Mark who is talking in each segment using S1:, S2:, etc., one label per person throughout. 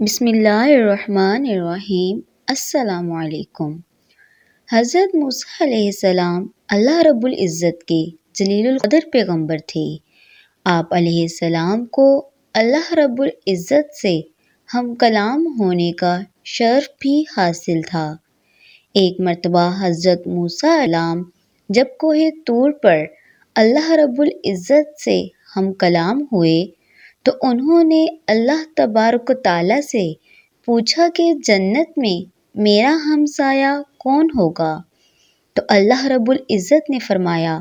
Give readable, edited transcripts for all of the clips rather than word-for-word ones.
S1: بسم اللہ الرحمن الرحیم۔ السلام علیکم۔ حضرت موسیٰ علیہ السلام اللہ رب العزت کے جلیل القدر پیغمبر تھے۔ آپ علیہ السلام کو اللہ رب العزت سے ہم کلام ہونے کا شرف بھی حاصل تھا۔ ایک مرتبہ حضرت موسیٰ علیہ السلام جب کوہ طور پر اللہ رب العزت سے ہم کلام ہوئے تو انہوں نے اللہ تبارک و تعالیٰ سے پوچھا کہ جنت میں میرا ہمسایہ کون ہوگا؟ تو اللہ رب العزت نے فرمایا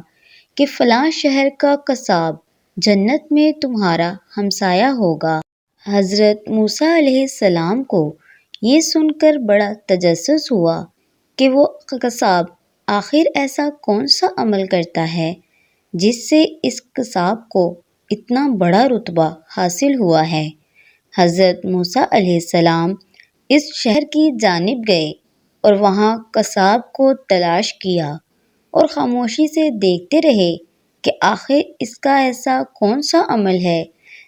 S1: کہ فلاں شہر کا قصاب جنت میں تمہارا ہمسایہ ہوگا۔ حضرت موسیٰ علیہ السلام کو یہ سن کر بڑا تجسس ہوا کہ وہ قصاب آخر ایسا کون سا عمل کرتا ہے جس سے اس قصاب کو اتنا بڑا رتبہ حاصل ہوا ہے۔ حضرت موسیٰ علیہ السلام اس شہر کی جانب گئے اور وہاں قصاب کو تلاش کیا اور خاموشی سے دیکھتے رہے کہ آخر اس کا ایسا کون سا عمل ہے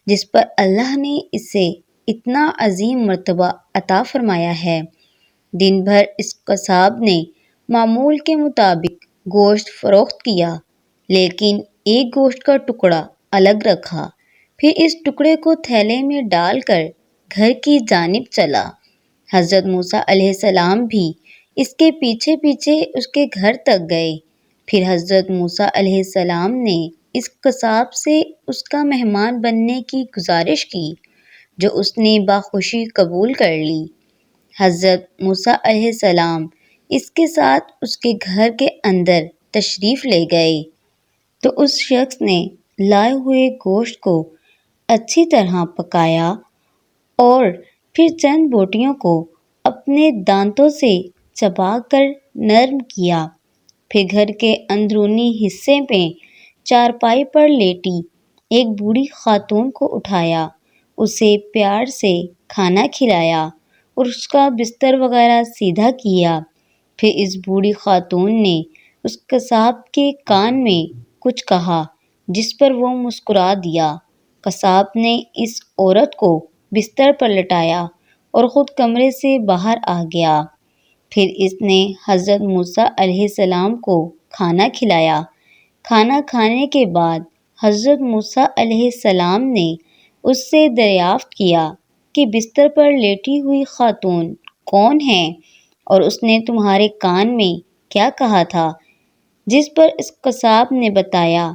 S1: جس پر اللہ نے اسے اتنا عظیم مرتبہ عطا فرمایا ہے۔ دن بھر اس قصاب نے معمول کے مطابق گوشت فروخت کیا، لیکن ایک گوشت کا ٹکڑا الگ رکھا، پھر اس ٹکڑے کو تھیلے میں ڈال کر گھر کی جانب چلا۔ حضرت موسیٰ علیہ السلام بھی اس کے پیچھے پیچھے اس کے گھر تک گئے۔ پھر حضرت موسیٰ علیہ السلام نے اس قصاب سے اس کا مہمان بننے کی گزارش کی، جو اس نے بخوشی قبول کر لی۔ حضرت موسیٰ علیہ السلام اس کے ساتھ اس کے گھر کے اندر تشریف لے گئے تو اس شخص نے لائے ہوئے گوشت کو اچھی طرح پکایا اور پھر چند بوٹیوں کو اپنے دانتوں سے چبا کر نرم کیا۔ پھر گھر کے اندرونی حصے میں چارپائی پر لیٹی ایک بوڑھی خاتون کو اٹھایا، اسے پیار سے کھانا کھلایا اور اس کا بستر وغیرہ سیدھا کیا۔ پھر اس بوڑھی خاتون نے اس قصاب کے کان میں کچھ کہا جس پر وہ مسکرا دیا۔ قصاب نے اس عورت کو بستر پر لٹایا اور خود کمرے سے باہر آ گیا۔ پھر اس نے حضرت موسیٰ علیہ السلام کو کھانا کھلایا۔ کھانا کھانے کے بعد حضرت موسیٰ علیہ السلام نے اس سے دریافت کیا کہ بستر پر لیٹی ہوئی خاتون کون ہے اور اس نے تمہارے کان میں کیا کہا تھا؟ جس پر اس قصاب نے بتایا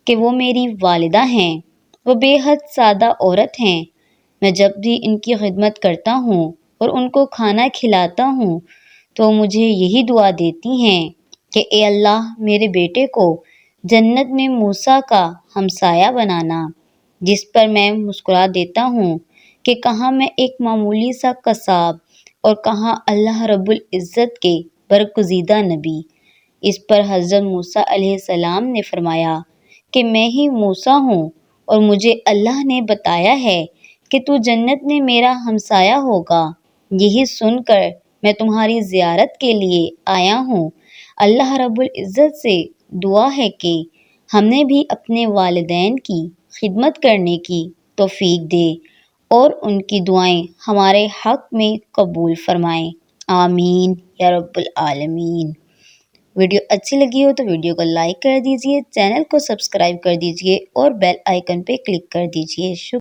S1: کہ وہ میری والدہ ہیں، وہ بے حد سادہ عورت ہیں، میں جب بھی ان کی خدمت کرتا ہوں اور ان کو کھانا کھلاتا ہوں تو مجھے یہی دعا دیتی ہیں کہ اے اللہ میرے بیٹے کو جنت میں موسیٰ کا ہمسایہ بنانا، جس پر میں مسکرا دیتا ہوں کہ کہاں میں ایک معمولی سا قصاب اور کہاں اللہ رب العزت کے برگزیدہ نبی۔ اس پر حضرت موسیٰ علیہ السلام نے فرمایا کہ میں ہی موسیٰ ہوں اور مجھے اللہ نے بتایا ہے کہ تو جنت میں میرا ہمسایہ ہوگا۔ یہی سن کر میں تمہاری زیارت کے لیے آیا ہوں۔ اللہ رب العزت سے دعا ہے کہ ہمیں بھی اپنے والدین کی خدمت کرنے کی توفیق دے اور ان کی دعائیں ہمارے حق میں قبول فرمائیں، آمین یا رب العالمین۔ ویڈیو اچھی لگی ہو تو ویڈیو کو لائک کر دیجئے، چینل کو سبسکرائب کر دیجئے اور بیل آئیکن پہ کلک کر دیجئے۔ شکریہ۔